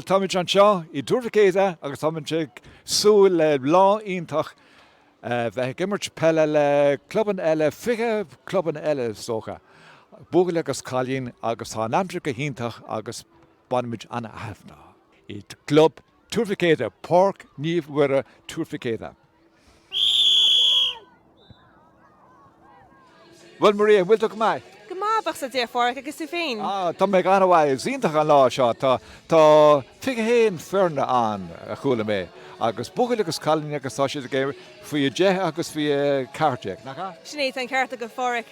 táid an seo I dúrfacéide agus táid súil le lá ionintach bheith gimmert pelle le clubban eile fiche clubban eile socha. Búga agus cálín agus tá amsir go híntach agus banimiid anna aithna. I club dúrfacéide, Park Níomhhuire dúrfacéide. Well, Maria, bhfuil tú go mai? Bach sa dé fór agus tú féin. Tá mé gan bhhaid zíntach an lá seo tá fiche héin fearna an a chuúla mé. Agus bugail agus cálín agus tá siad a géir faoi de agus faoi carteach, nach? Sinnéad an cearta go fóric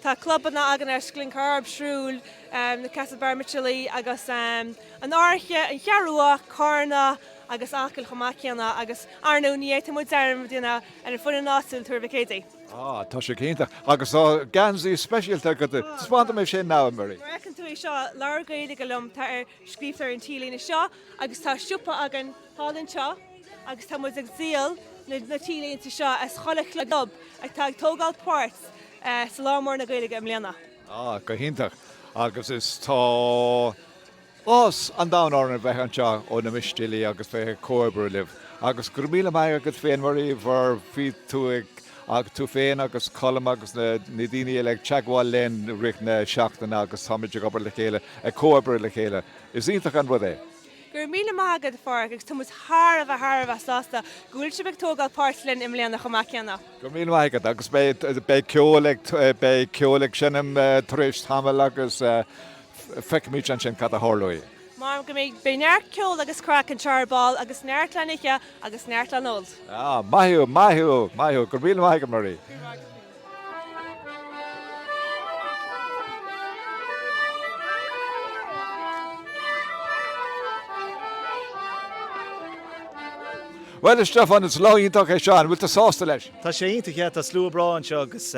tá clubbanna agan ar sglinn carb shrúil na Casa Barmachilí agus an áirche an chearúa carna agus acail chomacianna agus arnú níéit mu dearm duna an funa náúil turbacédaí. Tá sé chénta agus gansaí speisialta go spáanta mé sé ná marí. Recinn tú seo leir Gaeilge lom tá ar scríbtar an tílína seo agus tá siúpa agan hálann seo agus tá mu ag zíal na tílíonnta seo as cholach le dob ag tá tógáil páirt sa lámór na Gaeilge am léana. Go hintach agus is tá os an dánána bheith an seo ó na mistílí agus bheith cóibre libh. Agus gur míle mai agus féin marí bhar fi tú ag tú féin agus colm agus na daine le teagháil len ric na seachtain agus táidir gobar le chéile a cóibre le chéile. Is ionach an bhd é? Gur míle mágad fór agus tumas Tharbh sásta gúil se beag tógáil páirtlinn im léana chomacianna. Gur míle maigad agus bé ceolaigh sinnam tríist tamil agus feicimid an sin cad a hálóí. Mar go méid be neart ceol agus crack an charbal agus neirtlanaiche agus neirtlanód. Maithú, gur míle maigad marí. Well, Stefan, it's láíntaach é seán, bhfuil tá sásta leis? Tá sé iontache tá slú brá an seo agus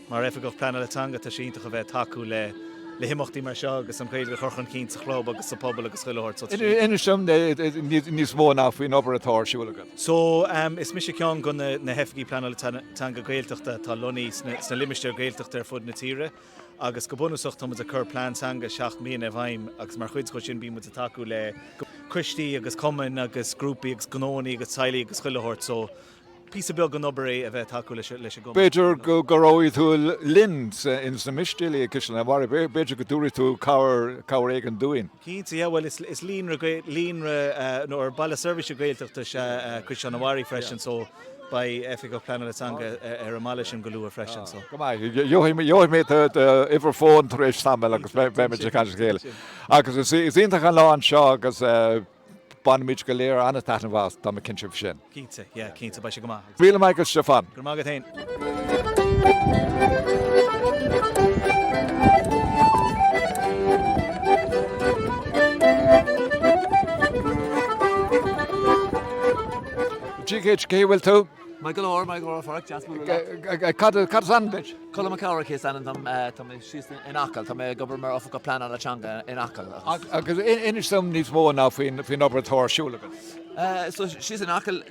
mar raibh go planna letanga tá sé iontacha bheith taú le himachtaí mar seo agus an Gaeilge chorchan cín sa chlób agus sa pobl agus chuilehirt. Inar sem níos mó ná faoin obair siúla go. So is mis sé ceann go na hefcií planna letanga Gaeltachta tá loní sna limisteir Gaeltachta ar fud na tíre agus go bunúsach tá a chur plantanga 7 míon a bhaim agus mar chuid go sin bí mu a taú le Christí agus Cumann agus grúpaí agus gnóí agus saoilí agus chuilehirt so pí beag an obair a bheith taú leis go. Beidir go róid tú lind in sa mistílí a cisin bhar beidir go dúirí tú cabhar éag an dúin. Cínta, well is líonra nó bailla service Gaeltachta se Christian Amari freisin so ba efik go plan letanga ar máile sin go luúa freisin so. Go mai, joid mé ifar fón éis samil agus bheimiid can chéile. Agus is ionintach an lá an seo agus banimiid go léir anna tatan bhás tá cinse sin. Cínta ba se go mai. Bríle mai go Stefan. Gur mágad hain. GH bhfuil tú? Michael Orr farach Jasper. Cad sandwich? Colm Macara cé san tam she's in Acal, tam gobar mar ofa go plan an atanga in Acal. Agus inis some níos mó ná faoin obair siúla. So she's in Acal,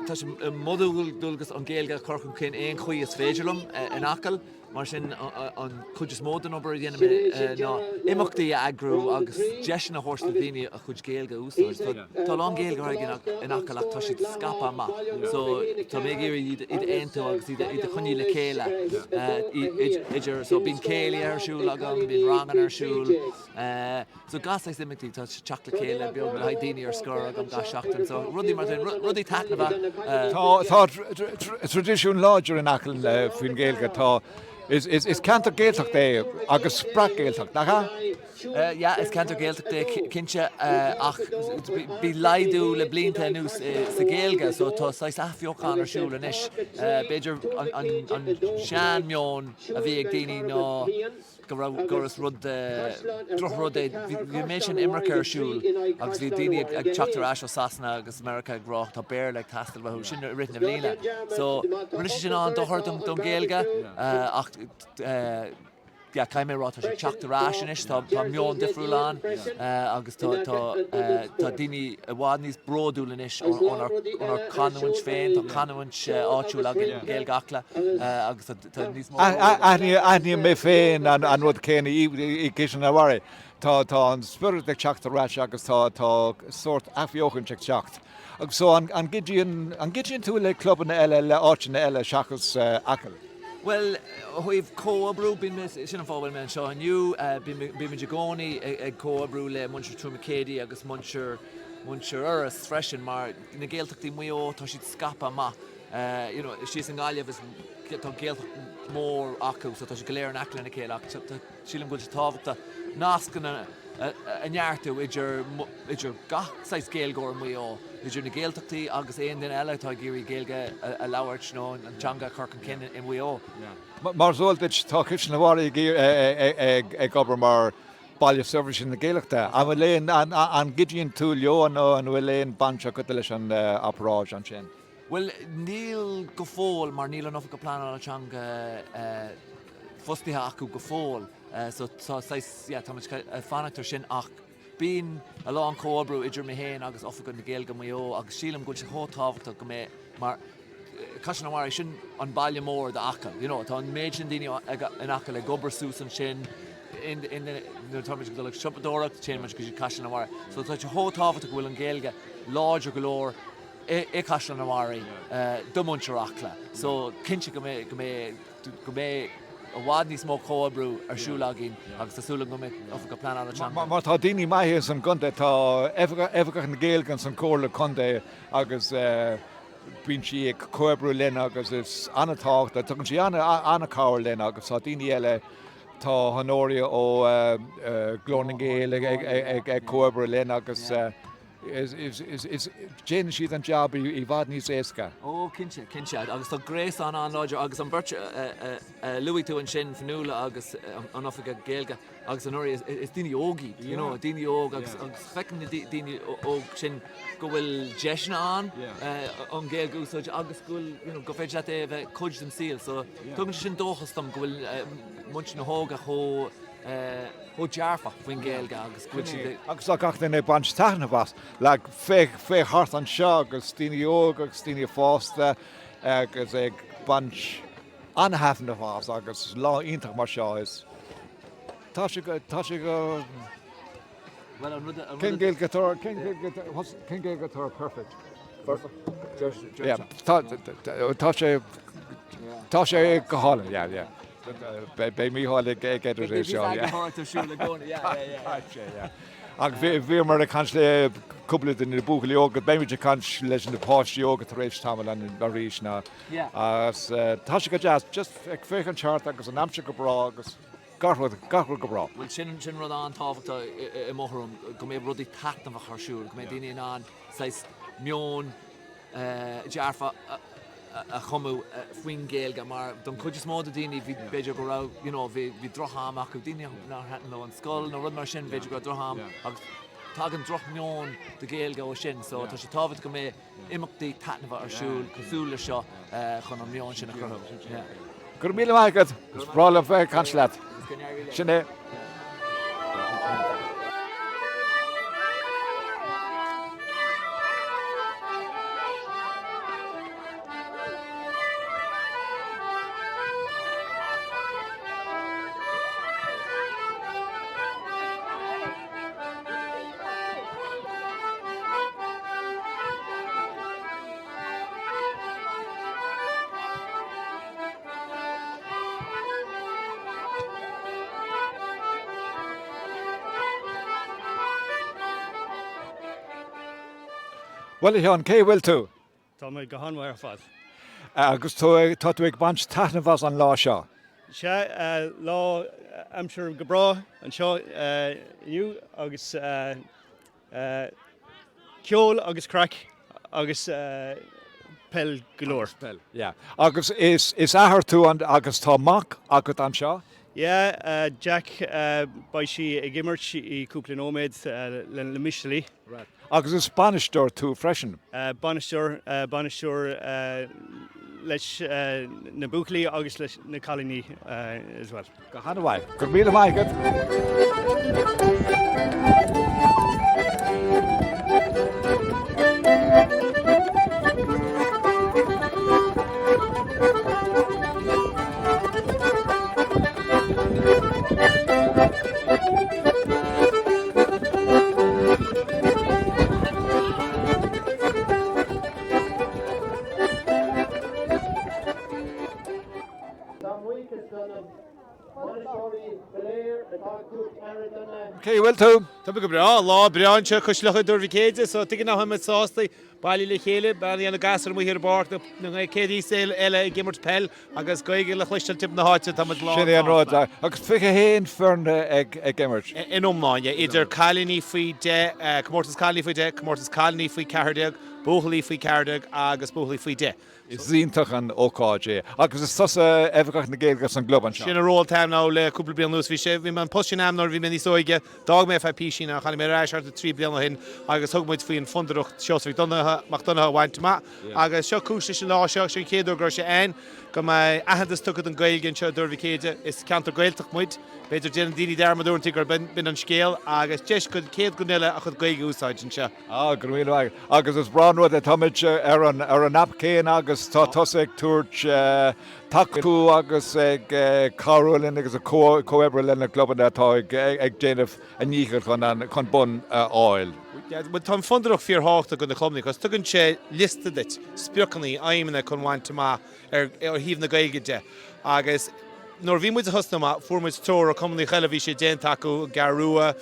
tá sé modúil dulgus an Gaeilge chorchan cén éon chuí is féidirlumm in Acal. Mar sin an chuid mód an obair dhéanam ná imachtaí agrú agus deisina hósta daoine a chuid Gaeilge úsáid. Tá lá Gaeilge in Acal ach tá siad scapa amach. So tá mé géirí iad aontu agus iad chuní le céile. Idir so bín céile ar siúil agam, bín rangan ar siúil. So gas leis imachtaí tá teach le céile beag le daoine ar scór agam gas seachtain. So rudí mar rudí tana bheith. Tá tradiisiún láidir in Acal faoin Gaeilge tá Is cantar Gaeltach é agus sprach Gaeltach, nach? Ja, is cantar Gaeltach é cinse ach bí laidú le blianta nús sa Gaeilge, so tá sais afhiocán ar siúil inis. Beidir an sean meón a bhí ag daoine ná goras rud droch rud é bhí mé sin imreacha ar siúil agus bhí daoine ag teachtar as ó Sasna agus America ag roch tá béir le tastal bheith sin ritin a bhíine. So rinne sin an dothir don Gaeilge ach caiimé rá sé teachtarráis tá meon difriúán agus tá daoine bhád níos broúlanis ar canhaint féin, tá canhaint áitiúil a Gaeilge acla agus tá níos Aithní mé féin an rud céine í cisan na bhhair. Tá an spirit ag teachtarráis agus tá sort afhiochann teach teacht. Agus so an gidíonn tú le clubban eile le áitina eile seachas acail. Well, we've co-abrú bín sinna fábhfuil me seo aniu bí me gcónaí ag co-abrú le Munster Trúmacédi agus Munster Uras freisin mar na Gaeltachtaí muo tá siad scapa ma. Sios an gáileh tá Gaeltacht mór acu, so tá si go léir an acla na céile ach sílim gúil tábhachta nascan a neartú idir gachsáis Gaeilgeoir muo. Idir na Gaeltachtaí agus éon den eile tá géirí Gaeilge a labhairt nó an teanga Corcan cin in muo. Mar zoltid tá cisin na bhhair ag obair mar bailile service in na Gaelachta. A bhfuil léon an gidíonn tú leo an bhfuil léon banse go leis an apráid an sin. Well, níl go fóil mar níl an go plán an teanga fustithe acu go fóil. So tá fanachtar sin ach bín a lá an cóbrú idir mé héin agus ofa go na Gaeilge muo agus sílam gúil se hótábhachta go mé mar caiisian amhair sin an bailile mór de acail. Tá an méid sin daoine an acail le gobar súsan sin táid go le sipadóracht sin go caiisian amhair. So tá se hótábhachta go bhfuil an Gaeilge láidir go leor I caiisian amhair do Muintear acla. So cinse go mé a bhád níos mó cóabrú ar siúlagin agus tásúla go ofa go plán an teanga. Mar tá daoine maithe san conta tá efhagach na Gaeilge san cóla conta agus bíonn si ag cóabrú linn agus is anatácht, tugann si anna cáir linn agus tá daoine eile tá hanóirí ó glóna Gaeil ag cóabrú linn agus is déanaan siad an job I bhfad níos éasca. Ó, cinse, agus tá gréas an láidir agus an birte luí tú an sin fanúla agus an ofaige Gaeilge agus an oirí is daoine ógaí, daoine óg agus fecin na daoine óg sin go bhfuil deisna an Gaeilge úsáid agus go féidir le bheith cuid den síl, so tugann sin dóchastam go bhfuil muint na hóga ó dearfa faoin Gaeilge agus cuid agus a gach den bant tana bhas le fé hart an seo agus daoine óg agus daoine fásta agus ag bant anhafan na bhas agus lá ionintach mar seo is tá sé go cin Gaeilge tar perfect. Tá sé go hála, Bei míáil idir rééis seo. Ag bhí mar a cans le cúpla in na búchaí ógad, béimiidir cans leis na páistí ógad rééis tamil an ríis ná. Tá sé go jazz, just ag féch an teart agus an amse go brá agus garhfuil go brá. Bhfuil sin rud an tábhachta I mthrum go mé rudí tatanmh chuirsúil, go mé daoine an meon dearfa a chumú faoin Gaeilge mar don chuid is mód a daoine bhí beidir go rá bhí drocham acu daoine ná hetan an scoil nó rud mar sin beidir go drocham agus tá an droch meon de Gaeilge ó sin, so tá sé tábhad go mé imachtaí tatanmh arsúil cosúla seo chun an meon sin a chruthú. Gur míle maigad, gus brála bheith cans leat. Sinné. Well, Sean, cé bhfuil tú? Tá mé go hanmhair fad. Agus tá tú ag bant taithna bhas an lá seo. Se lá amsir go brá an seo inniu agus ceol agus crack agus pell golóir. Agus is ahar tú agus tá mac agat an seo? Jack ba si ag gimmert I cúpla nóméid le Michelí. Agus is Spanisteir tú freisin? Banisteir leis na buchlaí agus leis na colony as well. Go hanmhaid. Gur míle maigad. Okay, well tú. Tá go bra lá breanse chuislecha dúrhí céide, so tu nach mit sásta bailí le chéile, bailí an gasar mu hir bar na cédí sé eile gimmert pell agus Gaeilge le chluiste tip na háte tá lá. Sin an rád agus fiche héin ferne ag gimmert. In ommáine idir chalíní faoi de, comórtas chalíní faoi de, comórtas chalíní faoi ceardeag, bóchalí faoi ceardeag agus bóchalí faoi de. Is zíntach an óáé. Agus is sosa efgach na Gaeilge an globan Sin a roll time ná le cúpla blian nús bhí sé, bhí man postin amnar bhí mení sóige, dag mé FP sin a chaní mé ráisiart a 3 blian hin, agus thugmuid faoin fundarucht seos bhí donnacha bhaint ma, agus seo cúiste sin lá seo sin céadú gur sé ein, go mai ahandas tucad an Gaeilge seo dúrhí céide, is cantar Gaeltach muid, beidir déan daoine dermadúirtí gur bin an scéal, agus deis go céad go nile a chud Gaeilge úsáid sin seo. Gur míle maigad. Agus is bránrad a tamid ar an nap céin agus tá tosaigh tuairt taú agus ag carúlinn agus a coebre lena globan atá ag déanamh a níchar chun bun áil. Tá fundarach fíor háachta go na chlumnaí, cos tugann sé lista dit spiochannaí aimimena chun bhaint má ar híomh na Gaeilge de. Agus nóir bhí muid a thusna fuairmuid tóir a cumnaí cheile bhí sé déan taú garúa,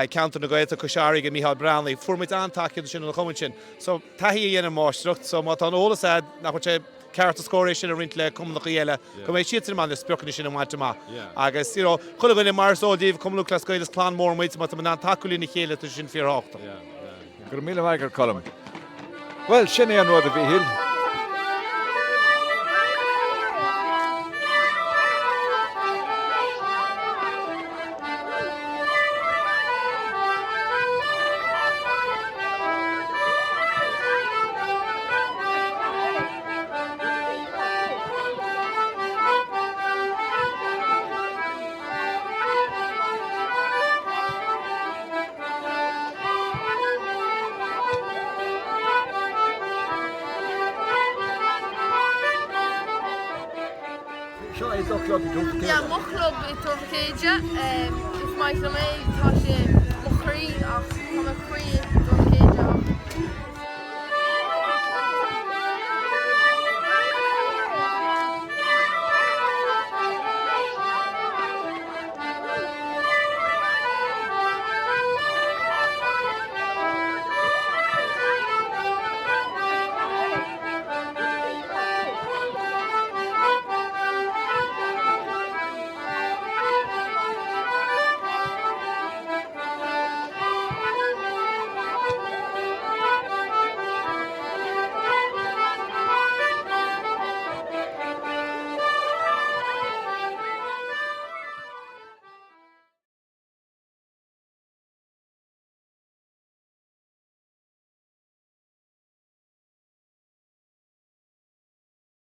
Counter na Gaeilge Cosharig and Micheál Brownlee, fuairmuid antaciúil sin na chumann sin. So taithí dhéanam máisteacht, so má tá ólas nach sé ceart a scóir sin a rint le cumna chéile, go mé siad man le spiochanna sin bhainte má. Agus chula goine mars ódíomh cumlú clas Gaeilge plán mór muid má an antaciúil na chéile tu sin fíor háachta. Gur míle maigad colm. Well, sin é an rud a bhí hill. Ja, mochlob in Gaeilge. Is my me, tá sé mochrí ach, tá a chrí Gaeilge.